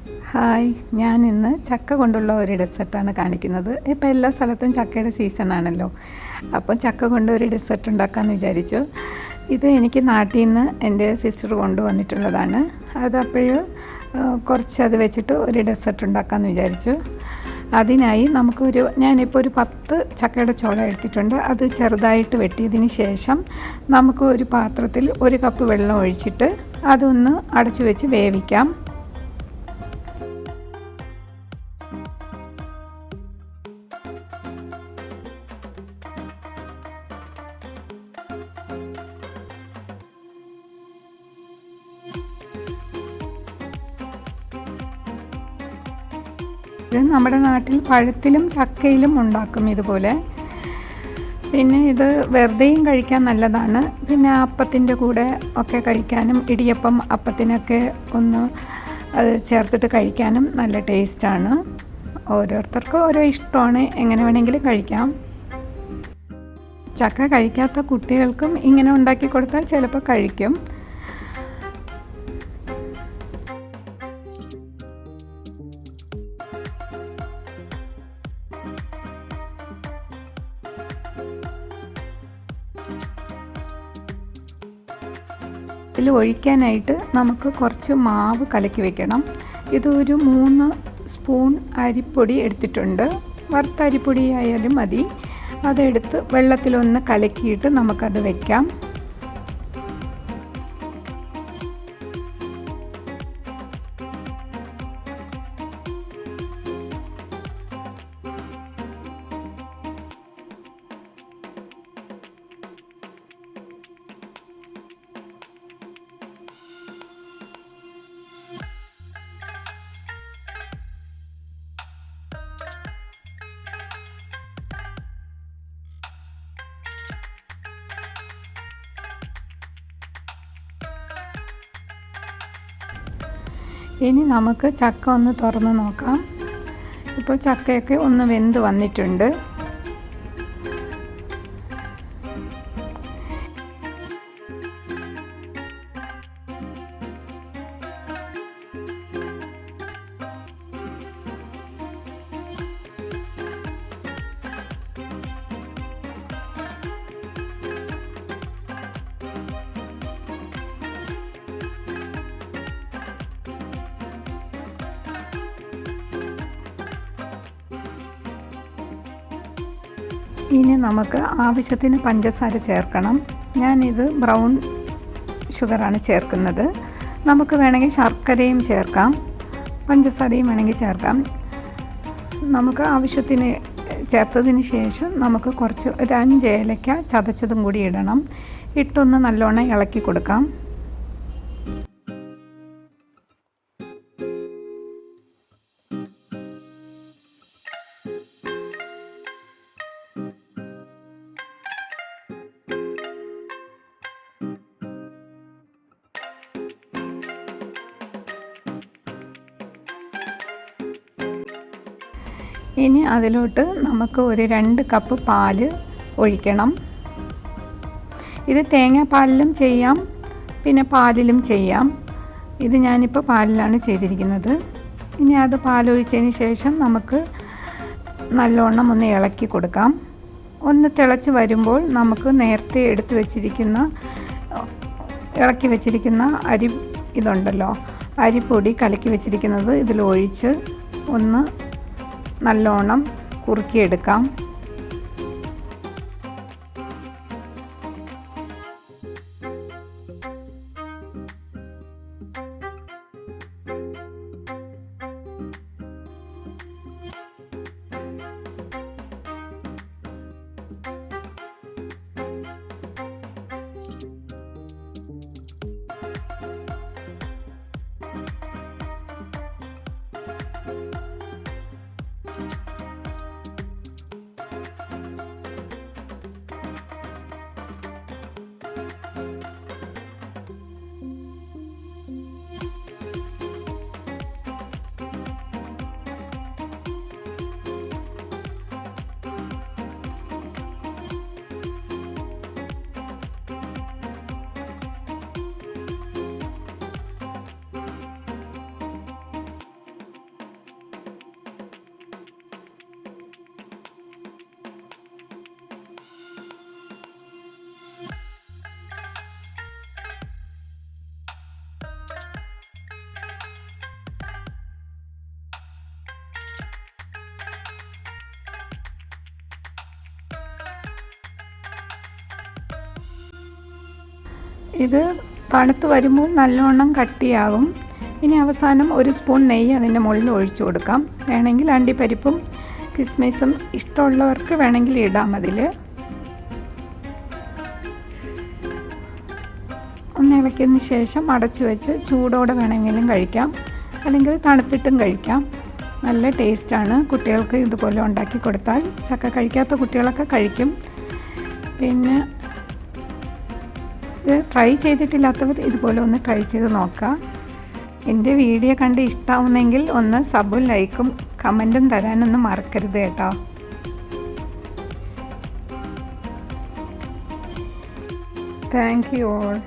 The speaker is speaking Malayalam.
ഹായ്, ഞാൻ ഇന്ന് ചക്ക കൊണ്ടുള്ള ഒരു ഡെസേർട്ടാണ് കാണിക്കുന്നത്. ഇപ്പോൾ എല്ലാ സ്ഥലത്തും ചക്കയുടെ സീസണാണല്ലോ. അപ്പം ചക്ക കൊണ്ട് ഒരു ഡെസേർട്ട് ഉണ്ടാക്കാമെന്ന് വിചാരിച്ചു. ഇത് എനിക്ക് നാട്ടിൽ നിന്ന് എൻ്റെ സിസ്റ്റർ കൊണ്ടുവന്നിട്ടുള്ളതാണ്. അതപ്പോൾ കുറച്ചത് വെച്ചിട്ട് ഒരു ഡെസേർട്ട് ഉണ്ടാക്കാമെന്ന് വിചാരിച്ചു. അതിനായി ഞാനിപ്പോൾ ഒരു 10 ചക്കയുടെ ചോള എടുത്തിട്ടുണ്ട്. അത് ചെറുതായിട്ട് വെട്ടിയതിന് ശേഷം നമുക്ക് ഒരു പാത്രത്തിൽ 1 കപ്പ് വെള്ളം ഒഴിച്ചിട്ട് അതൊന്ന് അടച്ചു വെച്ച് വേവിക്കാം. ഇത് നമ്മുടെ നാട്ടിൽ പഴത്തിലും ചക്കയിലും ഉണ്ടാക്കും ഇതുപോലെ. പിന്നെ ഇത് വെറുതെയും കഴിക്കാൻ നല്ലതാണ്. പിന്നെ അപ്പത്തിൻ്റെ കൂടെ ഒക്കെ കഴിക്കാനും ഇടിയപ്പം അപ്പത്തിനൊക്കെ ഒന്ന് അത് ചേർത്തിട്ട് കഴിക്കാനും നല്ല ടേസ്റ്റാണ്. ഓരോരുത്തർക്കും ഓരോ ഇഷ്ടമാണ്, എങ്ങനെ വേണമെങ്കിലും കഴിക്കാം. ചക്ക കഴിക്കാത്ത കുട്ടികൾക്കും ഇങ്ങനെ ഉണ്ടാക്കി കൊടുത്താൽ ചിലപ്പോൾ കഴിക്കും. ഇതിൽ ഒഴിക്കാനായിട്ട് നമുക്ക് കുറച്ച് മാവ് കലക്കി വെക്കണം. ഇതൊരു 3 സ്പൂൺ അരിപ്പൊടി എടുത്തിട്ടുണ്ട്. വറുത്ത അരിപ്പൊടി ആയാലും മതി. അതെടുത്ത് വെള്ളത്തിലൊന്ന് കലക്കിയിട്ട് നമുക്കത് വയ്ക്കാം. ഇനി നമുക്ക് ചക്ക ഒന്ന് തുറന്ന് നോക്കാം. ഇപ്പോൾ ചക്കയൊക്കെ ഒന്ന് വെന്ത് വന്നിട്ടുണ്ട്. ഇനി നമുക്ക് ആവശ്യത്തിന് പഞ്ചസാര ചേർക്കണം. ഞാനിത് ബ്രൗൺ ഷുഗറാണ് ചേർക്കുന്നത്. നമുക്ക് വേണമെങ്കിൽ ശർക്കരയും ചേർക്കാം, പഞ്ചസാരയും വേണമെങ്കിൽ ചേർക്കാം. നമുക്ക് ആവശ്യത്തിന് ചേർത്തതിന് ശേഷം നമുക്ക് കുറച്ച് ഒരു 5 ഏലക്ക ചതച്ചതും കൂടി ഇടണം. ഇട്ടൊന്ന് നല്ലോണം ഇളക്കി കൊടുക്കാം. ഇനി അതിലോട്ട് നമുക്ക് ഒരു 2 കപ്പ് പാല് ഒഴിക്കണം. ഇത് തേങ്ങാപ്പാലിലും ചെയ്യാം, പിന്നെ പാലിലും ചെയ്യാം. ഇത് ഞാനിപ്പോൾ പാലിലാണ് ചെയ്തിരിക്കുന്നത്. ഇനി അത് പാലൊഴിച്ചതിന് ശേഷം നമുക്ക് നല്ലോണം ഒന്ന് ഇളക്കി കൊടുക്കാം. ഒന്ന് തിളച്ച് വരുമ്പോൾ നമുക്ക് നേരത്തെ ഇളക്കി വെച്ചിരിക്കുന്ന അരിപ്പൊടി കലക്കി വെച്ചിരിക്കുന്നത് ഇതിലൊഴിച്ച് ഒന്ന് നല്ലോണം കുറുക്കിയെടുക്കാം. ഇത് തണുത്ത് വരുമ്പോൾ നല്ലോണം കട്ടിയാകും. ഇനി അവസാനം ഒരു സ്പൂൺ നെയ്യ് അതിൻ്റെ മുകളിൽ ഒഴിച്ചു കൊടുക്കാം. വേണമെങ്കിൽ അണ്ടിപ്പരിപ്പും കിസ്മിസും ഇഷ്ടമുള്ളവർക്ക് വേണമെങ്കിൽ ഇടാം. അതിൽ ഒന്ന് ഇളക്കിയതിന് ശേഷം അടച്ചു വെച്ച് ചൂടോടെ വേണമെങ്കിലും കഴിക്കാം, അല്ലെങ്കിൽ തണുത്തിട്ടും കഴിക്കാം. നല്ല ടേസ്റ്റാണ്. കുട്ടികൾക്ക് ഇതുപോലെ ഉണ്ടാക്കി കൊടുത്താൽ ചക്ക കഴിക്കാത്ത കുട്ടികളൊക്കെ കഴിക്കും. പിന്നെ ഇത് ട്രൈ ചെയ്തിട്ടില്ലാത്തവർ ഇതുപോലെ ഒന്ന് ട്രൈ ചെയ്ത് നോക്കുക. എൻ്റെ വീഡിയോ കണ്ട് ഇഷ്ടമാവുന്നെങ്കിൽ ഒന്ന് സബും ലൈക്കും കമൻറ്റും തരാനൊന്നും മറക്കരുത് കേട്ടോ. Thank you all.